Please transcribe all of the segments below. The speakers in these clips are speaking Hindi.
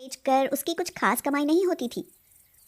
बेचकर उसकी कुछ खास कमाई नहीं होती थी।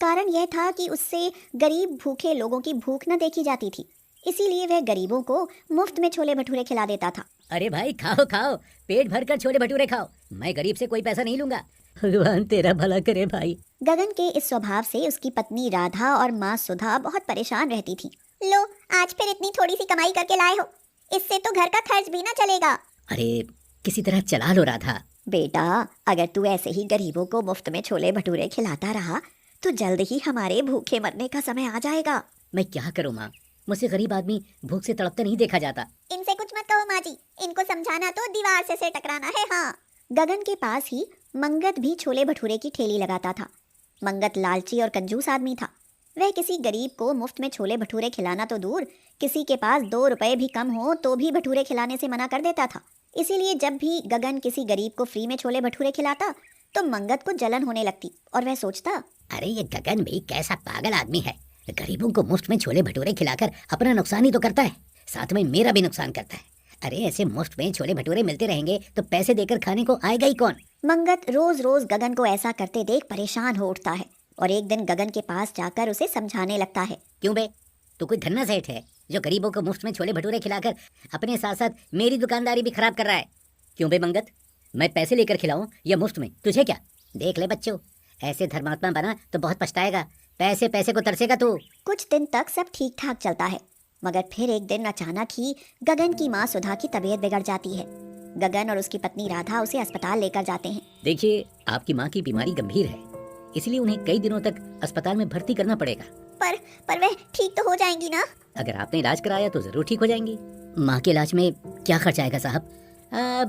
कारण यह था कि उससे गरीब भूखे लोगों की भूख न देखी जाती थी, इसीलिए वह गरीबों को मुफ्त में छोले भटूरे खिला देता था। अरे भाई खाओ खाओ, पेट भर कर छोले भटूरे खाओ, मैं गरीब से कोई पैसा नहीं लूंगा। भगवान तेरा भला करे भाई। गगन के इस स्वभाव से उसकी पत्नी राधा और माँ सुधा बहुत परेशान रहती थी। लो, आज फिर इतनी थोड़ी सी कमाई करके लाए हो, इससे तो घर का खर्च भी ना चलेगा। अरे किसी तरह चला लो राधा। बेटा, अगर तू ऐसे ही गरीबों को मुफ्त में छोले भटूरे खिलाता रहा तो जल्द ही हमारे भूखे मरने का समय आ जाएगा। मैं क्या करूँ माँ, मुझसे गरीब आदमी भूख से तड़पते नहीं देखा जाता। इनसे कुछ मत कहो माँ जी, इनको समझाना तो दीवार से टकराना है। हाँ, गगन के पास ही मंगत भी छोले भटूरे की ठेली लगाता था। मंगत लालची और कंजूस आदमी था। वह किसी गरीब को मुफ्त में छोले भटूरे खिलाना तो दूर, किसी के पास 2 रुपए भी कम हो तो भी भटूरे खिलाने से मना कर देता था। इसीलिए जब भी गगन किसी गरीब को फ्री में छोले भटूरे खिलाता तो मंगत को जलन होने लगती और वह सोचता, अरे ये गगन भी कैसा पागल आदमी है, गरीबों को मुफ्त में छोले भटूरे खिलाकर अपना नुकसान ही तो करता है, साथ में मेरा भी नुकसान करता है। अरे ऐसे मुफ्त में छोले भटूरे मिलते रहेंगे तो पैसे देकर खाने को आएगा ही कौन। मंगत रोज रोज गगन को ऐसा करते देख परेशान हो उठता है और एक दिन गगन के पास जाकर उसे समझाने लगता है। क्यों बे, तू कोई धन्ना सेठ है जो गरीबों को मुफ्त में छोले भटूरे खिलाकर अपने साथ साथ मेरी दुकानदारी भी खराब कर रहा है? क्यों बे मंगत, मैं पैसे लेकर खिलाऊं या मुफ्त में, तुझे क्या? देख ले बच्चों, ऐसे धर्मात्मा बना तो बहुत पछताएगा, पैसे पैसे को तरसेगा तू। कुछ दिन तक सब ठीक ठाक चलता है, मगर फिर एक दिन अचानक ही गगन की माँ सुधा की तबीयत बिगड़ जाती है। गगन और उसकी पत्नी राधा उसे अस्पताल लेकर जाते हैं। देखिए, आपकी माँ की बीमारी गंभीर है, इसलिए उन्हें कई दिनों तक अस्पताल में भर्ती करना पड़ेगा। पर वह ठीक तो हो जाएंगी ना? अगर आपने इलाज कराया तो जरूर ठीक हो जाएंगी। माँ के इलाज में क्या खर्च आएगा साहब?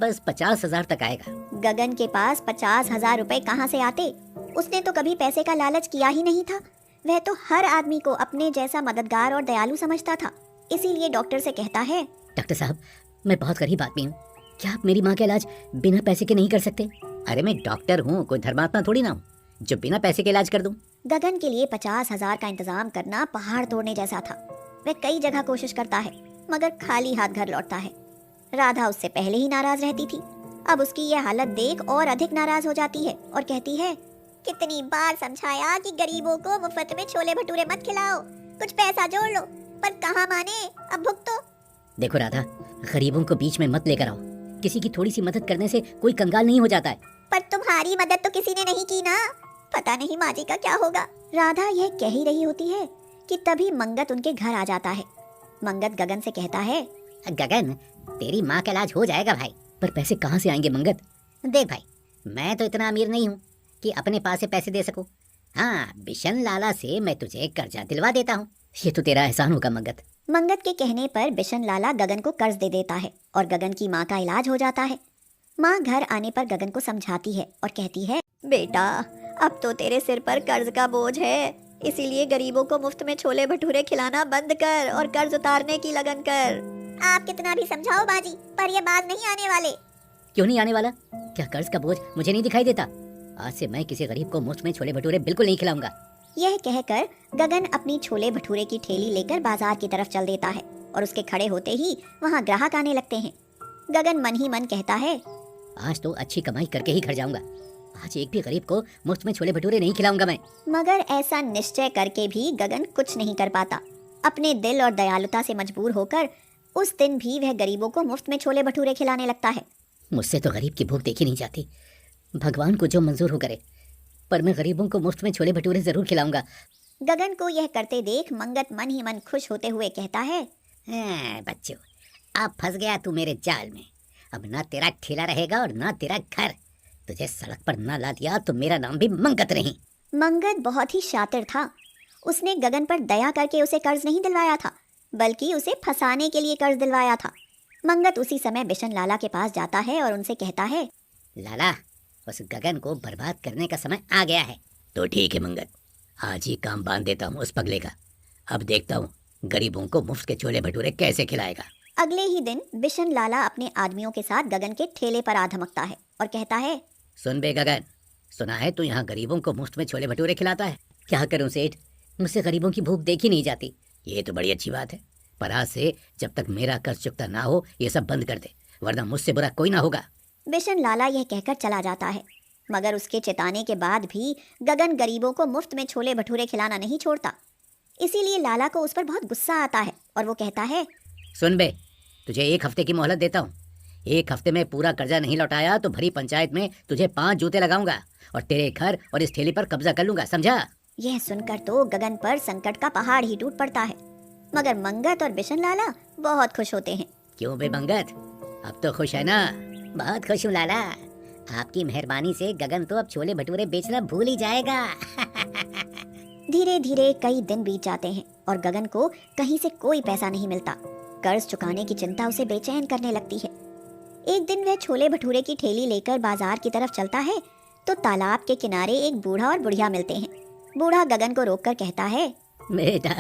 बस 50,000 तक आएगा। गगन के पास 50,000 रुपए कहाँ से आते? उसने तो कभी पैसे का लालच किया ही नहीं था। वह तो हर आदमी को अपने जैसा मददगार और दयालु समझता था। इसीलिए डॉक्टर से कहता है, डॉक्टर साहब, मैं बहुत गरीब आदमी हूँ, क्या आप मेरी माँ का इलाज बिना पैसे के नहीं कर सकते? अरे मैं डॉक्टर हूँ, कोई धर्मात्मा थोड़ी ना हूँ जो बिना पैसे के इलाज कर दूं। गगन के लिए 50,000 का इंतजाम करना पहाड़ तोड़ने जैसा था। वह कई जगह कोशिश करता है मगर खाली हाथ घर लौटता है। राधा उससे पहले ही नाराज रहती थी, अब उसकी यह हालत देख और अधिक नाराज हो जाती है और कहती है, कितनी बार समझाया कि गरीबों को मुफ्त में छोले भटूरे मत खिलाओ, कुछ पैसा जोड़ लो, पर कहाँ माने, अब भुगतो। देखो राधा, गरीबों को बीच में मत लेकर आओ, किसी की थोड़ी सी मदद करने से कोई कंगाल नहीं हो जाता है। पर तुम्हारी मदद तो किसी ने नहीं की ना, पता नहीं माँ जी का क्या होगा। राधा यह कह ही रही होती है कि तभी मंगत उनके घर आ जाता है। मंगत गगन से कहता है, गगन, तेरी माँ का इलाज हो जाएगा भाई, पर पैसे कहाँ से आएंगे मंगत? देख भाई, मैं तो इतना अमीर नहीं हूँ कि अपने पास से पैसे दे सकूं। हाँ, बिशन लाला से मैं तुझे कर्जा दिलवा देता हूँ, ये तो तेरा एहसान होगा मंगत। मंगत के कहने पर बिशन लाला गगन को कर्ज दे देता है और गगन की माँ का इलाज हो जाता है। माँ घर आने पर गगन को समझाती है और कहती है, बेटा, अब तो तेरे सिर पर कर्ज का बोझ है, इसीलिए गरीबों को मुफ्त में छोले भटूरे खिलाना बंद कर और कर्ज उतारने की लगन कर। आप कितना भी समझाओ बाजी, पर ये बात नहीं आने वाले। क्यों नहीं आने वाला? क्या कर्ज का बोझ मुझे नहीं दिखाई देता? आज से मैं किसी गरीब को मुफ्त में छोले भटूरे बिल्कुल नहीं खिलाऊंगा। यह कहकर गगन अपनी छोले भटूरे की ठेली लेकर बाजार की तरफ चल देता है और उसके खड़े होते ही वहाँ ग्राहक आने लगते हैं। गगन मन ही मन कहता है, आज तो अच्छी कमाई करके ही घर जाऊंगा, आज एक भी गरीब को मुफ्त में छोले भटूरे नहीं खिलाऊंगा मैं। मगर ऐसा निश्चय करके भी गगन कुछ नहीं कर पाता। अपने दिल और दयालुता से मजबूर होकर उस दिन भी वह गरीबों को मुफ्त में छोले भटूरे खिलाने लगता है। मुझसे तो गरीब की भूख देखी नहीं जाती, भगवान को जो मंजूर हो करे, पर मैं गरीबों को मुफ्त में छोले भटूरे जरूर खिलाऊंगा। गगन को यह करते देख मंगत मन ही मन खुश होते हुए कहता है, बच्चों, अब फंस गया तू मेरे जाल में, अब ना तेरा ठेला रहेगा और ना तेरा घर, तुझे सड़क पर ना ला दिया तो मेरा नाम भी मंगत नहीं। मंगत बहुत ही शातिर था। उसने गगन पर दया करके उसे कर्ज नहीं दिलवाया था, बल्कि उसे फंसाने के लिए कर्ज दिलवाया था। मंगत उसी समय बिशन लाला के पास जाता है और उनसे कहता है, लाला, उस गगन को बर्बाद करने का समय आ गया है। तो ठीक है मंगत, आज ही काम बांध देता हूँ उस पगले का, अब देखता हूँ गरीबों को मुफ्त के छोले भटूरे कैसे खिलाएगा। अगले ही दिन बिशन लाला अपने आदमियों के साथ गगन के ठेले पर आ धमकता है और कहता है, सुन बे गगन, सुना है तू यहाँ गरीबों को मुफ्त में छोले भटूरे खिलाता है? क्या करूँ सेठ, मुझसे गरीबों की भूख देखी नहीं जाती। ये तो बड़ी अच्छी बात है, पर आज से जब तक मेरा कर्ज चुकता ना हो ये सब बंद कर दे, वरना मुझसे बुरा कोई ना होगा। बिशन लाला यह कहकर चला जाता है। मगर उसके चिताने के बाद भी गगन गरीबों को मुफ्त में छोले भटूरे खिलाना नहीं छोड़ता। इसीलिए लाला को उस पर बहुत गुस्सा आता है और वो कहता है, सुन बे, तुझे 1 हफ्ते की मोहलत देता हूँ। 1 हफ्ते में पूरा कर्जा नहीं लौटाया तो भरी पंचायत में तुझे 5 जूते लगाऊंगा और तेरे घर और इस ठेली पर कब्जा कर लूंगा, समझा? यह सुनकर तो गगन पर संकट का पहाड़ ही टूट पड़ता है। मगर मंगत और बिशन लाला बहुत खुश होते हैं। क्यों बे मंगत, अब तो खुश है ना? बहुत खुश हूँ लाला, आपकी मेहरबानी से गगन तो अब छोले भटूरे बेचना भूल ही जाएगा। धीरे धीरे कई दिन बीत जाते हैं और गगन को कहीं से कोई पैसा नहीं मिलता। कर्ज चुकाने की चिंता उसे बेचैन करने लगती है। एक दिन वह छोले भटूरे की ठेली लेकर बाजार की तरफ चलता है तो तालाब के किनारे एक बूढ़ा और बुढ़िया मिलते हैं। बूढ़ा गगन को रोककर कहता है, बेटा,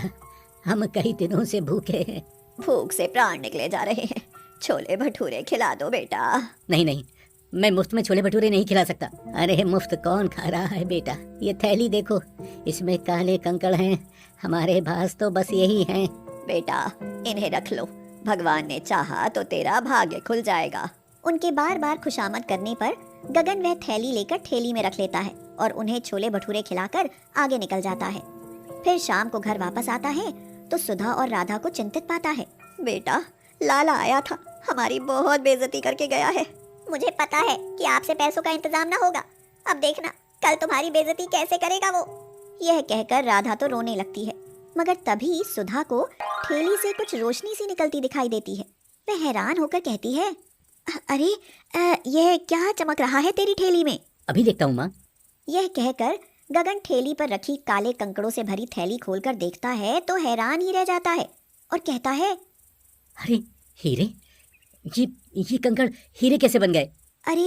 हम कई दिनों से भूखे हैं। भूख से प्राण निकले जा रहे हैं, छोले भटूरे खिला दो बेटा। नहीं नहीं, मैं मुफ्त में छोले भटूरे नहीं खिला सकता। अरे मुफ्त कौन खा रहा है बेटा, ये थैली देखो, इसमें काले कंकड़ हैं, हमारे पास तो बस यही हैं। बेटा इन्हें रख लो, भगवान ने चाहा तो तेरा भाग्य खुल जाएगा। उनके बार बार खुशामद करने पर गगन वह थैली लेकर ठेली में रख लेता है और उन्हें छोले भटूरे खिलाकर आगे निकल जाता है। फिर शाम को घर वापस आता है तो सुधा और राधा को चिंतित पाता है। बेटा, लाला आया था, हमारी बहुत बेइज्जती करके गया है। मुझे पता है कि आपसे पैसों का इंतजाम ना होगा, अब देखना कल तुम्हारी बेइज्जती कैसे करेगा वो। यह कहकर राधा तो रोने लगती है, मगर तभी सुधा को ठेली से कुछ रोशनी सी निकलती दिखाई देती है। वह हैरान होकर कहती है, अरे यह क्या चमक रहा है तेरी ठेली में? अभी देखता हूँ माँ। यह कहकर गगन ठेली पर रखी काले कंकड़ों से भरी थैली खोलकर देखता है तो हैरान ही रह जाता है और कहता है, अरे हीरे, ये कंकड़ हीरे कैसे बन गए? अरे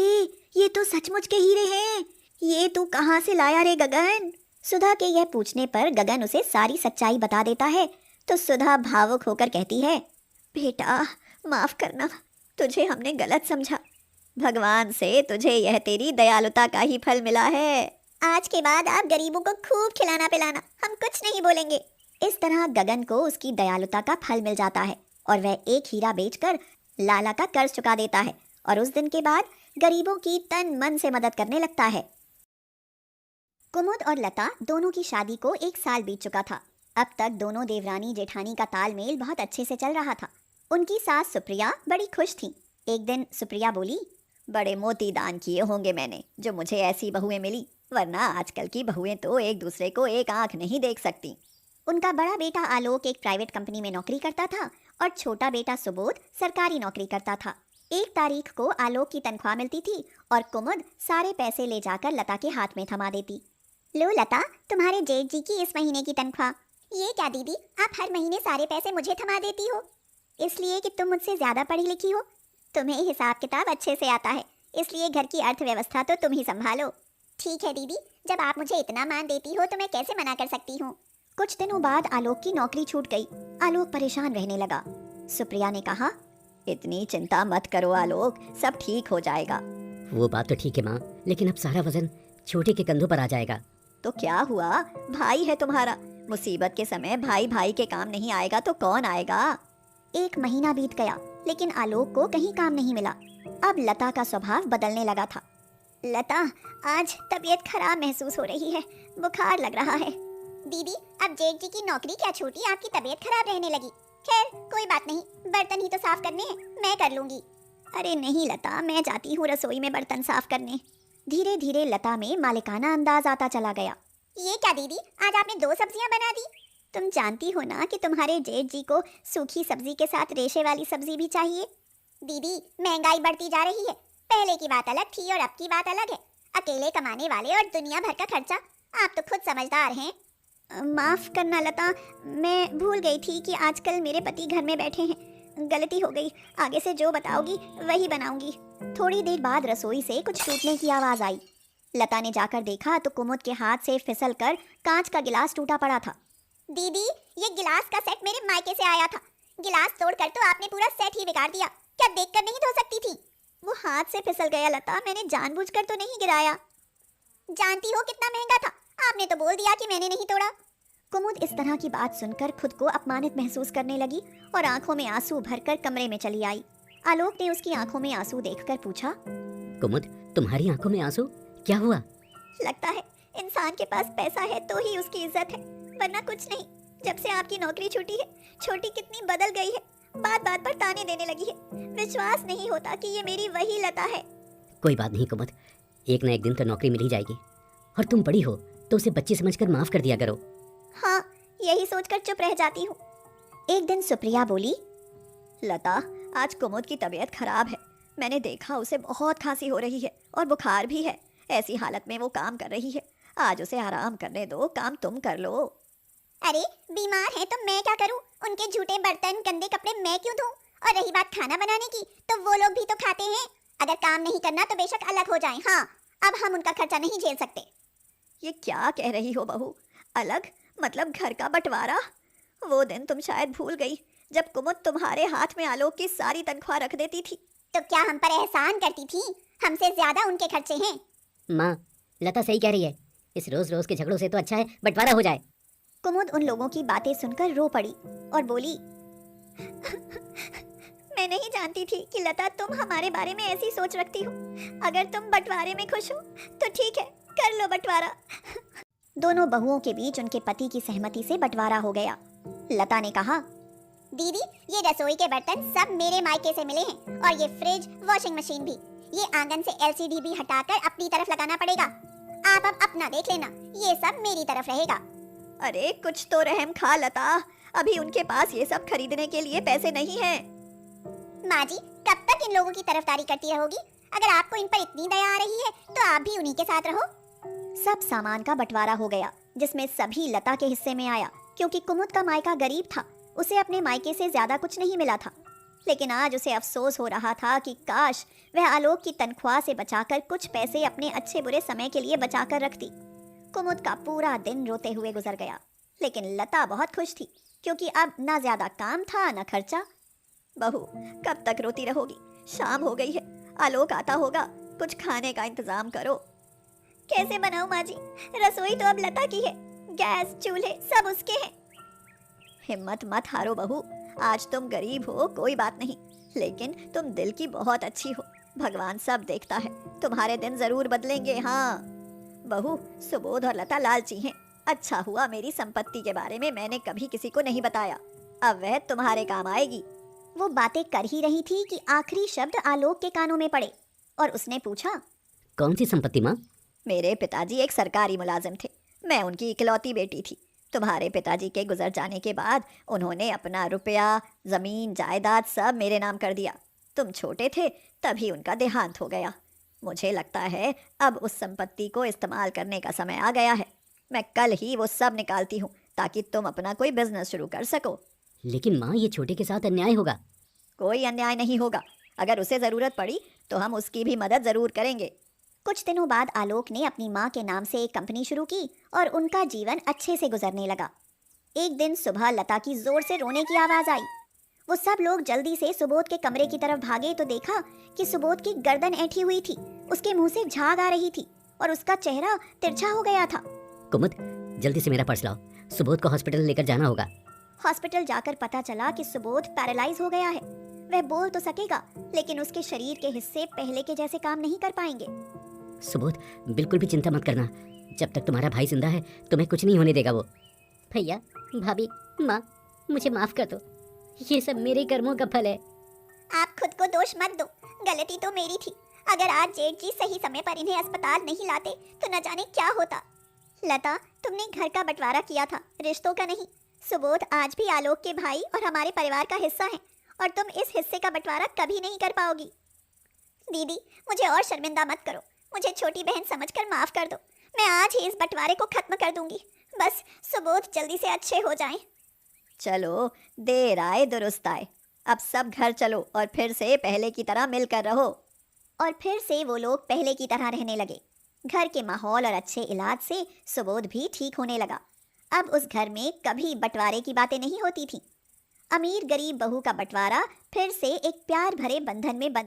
ये तो सचमुच के हीरे हैं। ये तू कहाँ से लाया रे गगन? सुधा के यह पूछने पर गगन उसे सारी सच्चाई बता देता है तो सुधा भावुक होकर कहती है, बेटा माफ करना, तुझे हमने गलत समझा। भगवान से तुझे यह तेरी दयालुता का ही फल मिला है। आज के बाद आप गरीबों को खूब खिलाना पिलाना, हम कुछ नहीं बोलेंगे। इस तरह गगन को उसकी दयालुता का फल मिल जाता है और वह एक हीरा बेचकर लाला का कर्ज चुका देता है और उस दिन के बाद गरीबों की तन मन से मदद करने लगता है। कुमुद और लता दोनों की शादी को 1 साल बीत चुका था। अब तक दोनों देवरानी जेठानी का तालमेल बहुत अच्छे से चल रहा था। उनकी सास सुप्रिया बड़ी खुश थी। एक दिन सुप्रिया बोली, बड़े मोती दान किए होंगे मैंने जो मुझे ऐसी बहुएं मिली, वरना आजकल की बहुएं तो एक दूसरे को एक आंख नहीं देख सकती। उनका बड़ा बेटा आलोक एक प्राइवेट कंपनी में नौकरी करता था और छोटा बेटा सुबोध सरकारी नौकरी करता था। 1 तारीख को आलोक की तनख्वाह मिलती थी और कुमुद सारे पैसे ले जाकर लता के हाथ में थमा देती। लो लता, तुम्हारे जेठ जी की इस महीने की तनख्वाह। ये क्या दीदी, आप हर महीने सारे पैसे मुझे थमा देती हो? इसलिए कि तुम मुझसे ज्यादा पढ़ी लिखी हो, तुम्हें हिसाब किताब अच्छे से आता है, इसलिए घर की अर्थव्यवस्था तो तुम ही संभालो। ठीक है दीदी, जब आप मुझे इतना मान देती हो तो मैं कैसे मना कर सकती हूँ। कुछ दिनों बाद आलोक की नौकरी छूट गई। आलोक परेशान रहने लगा। सुप्रिया ने कहा, इतनी चिंता मत करो आलोक, सब ठीक हो जाएगा। वो बात तो ठीक है माँ, लेकिन अब सारा वजन छोटे के कंधों पर आ जाएगा। तो क्या हुआ, भाई है तुम्हारा, मुसीबत के समय भाई भाई के काम नहीं आएगा तो कौन आएगा। 1 महीना बीत गया लेकिन आलोक को कहीं काम नहीं मिला। अब लता का स्वभाव बदलने लगा था। लता, आज तबीयत खराब महसूस हो रही है, बुखार लग रहा है। दीदी, अब जेठ जी की नौकरी क्या छूटी, आपकी तबीयत खराब रहने लगी। खैर कोई बात नहीं, बर्तन ही तो साफ करने हैं, मैं कर लूंगी। अरे नहीं लता, मैं जाती हूँ रसोई में बर्तन साफ करने। धीरे धीरे लता में मालिकाना अंदाज आता चला गया। ये क्या दीदी, आज आपने 2 सब्जियां बना दी। तुम जानती हो ना कि तुम्हारे जेठ जी को सूखी सब्जी के साथ रेशे वाली सब्जी भी चाहिए। दीदी, महंगाई बढ़ती जा रही है, पहले की बात अलग थी और अब की बात अलग है। अकेले कमाने वाले और दुनिया भर का खर्चा, आप तो खुद समझदार हैं। माफ करना लता, मैं भूल गई थी कि आजकल मेरे पति घर में बैठे हैं, गलती हो गई। आगे से जो बताओगी वही बनाऊंगी। थोड़ी देर बाद रसोई से कुछ टूटने की आवाज आई। लता ने जाकर देखा तो कुमुद के हाथ से फिसलकर कांच का गिलास टूटा पड़ा था। दीदी, ये गिलास का सेट मेरे मायके से आया था, गिलास तोड़कर तो आपने पूरा सेट ही बिगाड़ दिया। क्या देखकर नहीं धो सकती थी? वो हाथ से फिसल गया लता, मैंने जानबूझकर तो नहीं गिराया। जानती हो कितना महंगा था, आपने तो बोल दिया कि मैंने नहीं तोड़ा। कुमुद इस तरह की बात सुनकर खुद को अपमानित महसूस करने लगी और आंखों में आंसू भरकर कमरे में चली आई। आलोक ने उसकी आंखों में आंसू देखकर पूछा, कुमुद, तुम्हारी आंखों में आंसू क्या हुआ? लगता है इंसान के पास पैसा है तो ही उसकी इज्जत है, वरना कुछ नहीं। जब से आपकी नौकरी छूटी है, छोटी कितनी बदल गई है। बात बात पर ताने देने लगी है। विश्वास नहीं होता कि ये मेरी वही लता है। कोई बात नहीं कुमुद, एक ना एक दिन तो नौकरी मिल ही जाएगी। और तुम बड़ी हो तो उसे बच्ची समझकर माफ कर दिया करो। हाँ, यही सोचकर चुप रह जाती हूँ। एक दिन सुप्रिया बोली, लता, आज कुमुद की तबीयत खराब है। मैंने देखा उसे बहुत खांसी हो रही है और बुखार भी है। ऐसी हालत में वो काम कर रही है। आज उसे आराम करने दो, काम तुम कर लो। अरे बीमार है तो मैं क्या करूं? उनके झूठे बर्तन, गंदे कपड़े मैं क्यों धोऊं? और रही बात खाना बनाने की, तो वो लोग भी तो खाते हैं। अगर काम नहीं करना तो बेशक अलग हो जाएं। हाँ, अब हम उनका खर्चा नहीं झेल सकते। ये क्या कह रही हो बहू? अलग मतलब घर का बंटवारा? वो दिन तुम शायद भूल गई जब कुमुद तुम्हारे हाथ में आलोक की सारी तनख्वाह रख देती थी। तो क्या हम पर एहसान करती थी? हमसे ज्यादा उनके खर्चे हैं। माँ, लता सही कह रही है। इस रोज रोज के झगड़ों से तो अच्छा है बंटवारा हो जाए। कुमुद उन लोगों की बातें सुनकर रो पड़ी और बोली, मैं नहीं जानती थी कि लता तुम हमारे बारे में ऐसी सोच रखती हो। अगर तुम बंटवारे में खुश हो तो ठीक है, कर लो बंटवारा। दोनों बहुओं के बीच उनके पति की सहमति से बंटवारा हो गया। लता ने कहा, दीदी, ये रसोई के बर्तन सब मेरे मायके से मिले हैं और ये फ्रिज, वॉशिंग मशीन भी। ये आंगन से एलसीडी भी हटाकर अपनी तरफ लगाना पड़ेगा। आप अब अपना देख लेना, ये सब मेरी तरफ रहेगा। अरे कुछ तो रहम खा लता, अभी उनके पास ये सब खरीदने के लिए पैसे नहीं हैं। माँ जी, कब तक इन लोगों की तरफदारी करती रहोगी? अगर आपको इन पर इतनी दया आ रही है तो आप भी उन्हीं के साथ रहो। सब सामान का बंटवारा हो गया, जिसमें सभी लता के हिस्से में आया, क्योंकि कुमुद का मायका गरीब था। उसे अपने मायके से ज्यादा कुछ नहीं मिला था। लेकिन आज उसे अफसोस हो रहा था कि काश वह आलोक की तनख्वाह से बचाकर कुछ पैसे अपने अच्छे बुरे समय के लिए बचाकर रखती। कुमुद का पूरा दिन रोते हुए गुजर गया, लेकिन लता बहुत खुश थी, क्योंकि अब ना ज्यादा काम था न खर्चा। बहू, कब तक रोती रहोगी? शाम हो गई है, आलोक आता होगा, कुछ खाने का इंतजाम करो। कैसे बनाऊं माँ जी? रसोई तो अब लता की है, गैस चूल्हे सब उसके हैं। हिम्मत मत हारो बहू, आज तुम गरीब हो कोई बात नहीं, लेकिन तुम दिल की बहुत अच्छी हो। भगवान सब देखता है, तुम्हारे दिन जरूर बदलेंगे। हाँ बहू, सुबोध और लता लालची हैं। अच्छा हुआ मेरी संपत्ति के बारे में मैंने कभी किसी को नहीं बताया, अब वह तुम्हारे काम आएगी। वो बातें कर ही रही थी कि आखिरी शब्द आलोक के कानों में पड़े और उसने पूछा, कौन सी संपत्ति माँ? मेरे पिताजी एक सरकारी मुलाजिम थे, मैं उनकी इकलौती बेटी थी। तुम्हारे पिताजी के गुजर जाने के बाद उन्होंने अपना रुपया, जमीन, जायदाद सब मेरे नाम कर दिया। तुम छोटे थे तभी उनका देहांत हो गया। मुझे लगता है अब उस संपत्ति को इस्तेमाल करने का समय आ गया है। मैं कल ही वो सब निकालती हूँ ताकि तुम अपना कोई बिजनेस शुरू कर सको। लेकिन माँ, ये छोटे के साथ अन्याय होगा। कोई अन्याय नहीं होगा, अगर उसे जरूरत पड़ी तो हम उसकी भी मदद जरूर करेंगे। कुछ दिनों बाद आलोक ने अपनी माँ के नाम से एक कंपनी शुरू की और उनका जीवन अच्छे से गुजरने लगा। एक दिन सुबह लता की जोर से रोने की आवाज आई। वो सब लोग जल्दी से सुबोध के कमरे की तरफ भागे तो देखा कि सुबोध की गर्दन ऐंठी हुई थी, उसके मुंह से झाग आ रही थी और उसका चेहरा तिरछा हो गया था। कुमुद, जल्दी से मेरा पर्स लाओ, सुबोध को हॉस्पिटल लेकर जाना होगा। हॉस्पिटल जाकर पता चला कि सुबोध पैरालाइज हो गया है। वह बोल तो सकेगा, लेकिन उसके शरीर के हिस्से पहले के जैसे काम नहीं कर पाएंगे। सुबोध, बिल्कुल भी चिंता मत करना, जब तक तुम्हारा भाई जिंदा है तुम्हें कुछ नहीं होने देगा वो। भैया, भाभी, माँ, मुझे माफ कर दो, ये सब मेरे कर्मों का फल है। आप खुद को दोष मत दो, गलती तो मेरी थी। अगर आज जेठ जी सही समय पर इन्हें अस्पताल नहीं लाते तो न जाने क्या होता। लता, तुमने घर का बंटवारा किया था, रिश्तों का नहीं। सुबोध आज भी आलोक के भाई और हमारे परिवार का हिस्सा है और तुम इस हिस्से का बंटवारा कभी नहीं कर पाओगी। दीदी, मुझे और शर्मिंदा मत करो, मुझे छोटी बहन समझकर माफ कर दो। मैं आज ही इस बंटवारे को खत्म कर दूंगी, बस सुबोध जल्दी से अच्छे हो जाएं। चलो, देर आए दुरुस्त आए। अब सब घर चलो और फिर से पहले की तरह मिलकर रहो। और फिर से वो लोग पहले की तरह रहने लगे। घर के माहौल और अच्छे इलाज से सुबोध भी ठीक होने लगा। अब उस घर में कभी बंटवारे की बातें नहीं होती थी। अमीर गरीब बहू का बंटवारा फिर से एक प्यार भरे बंधन में बंध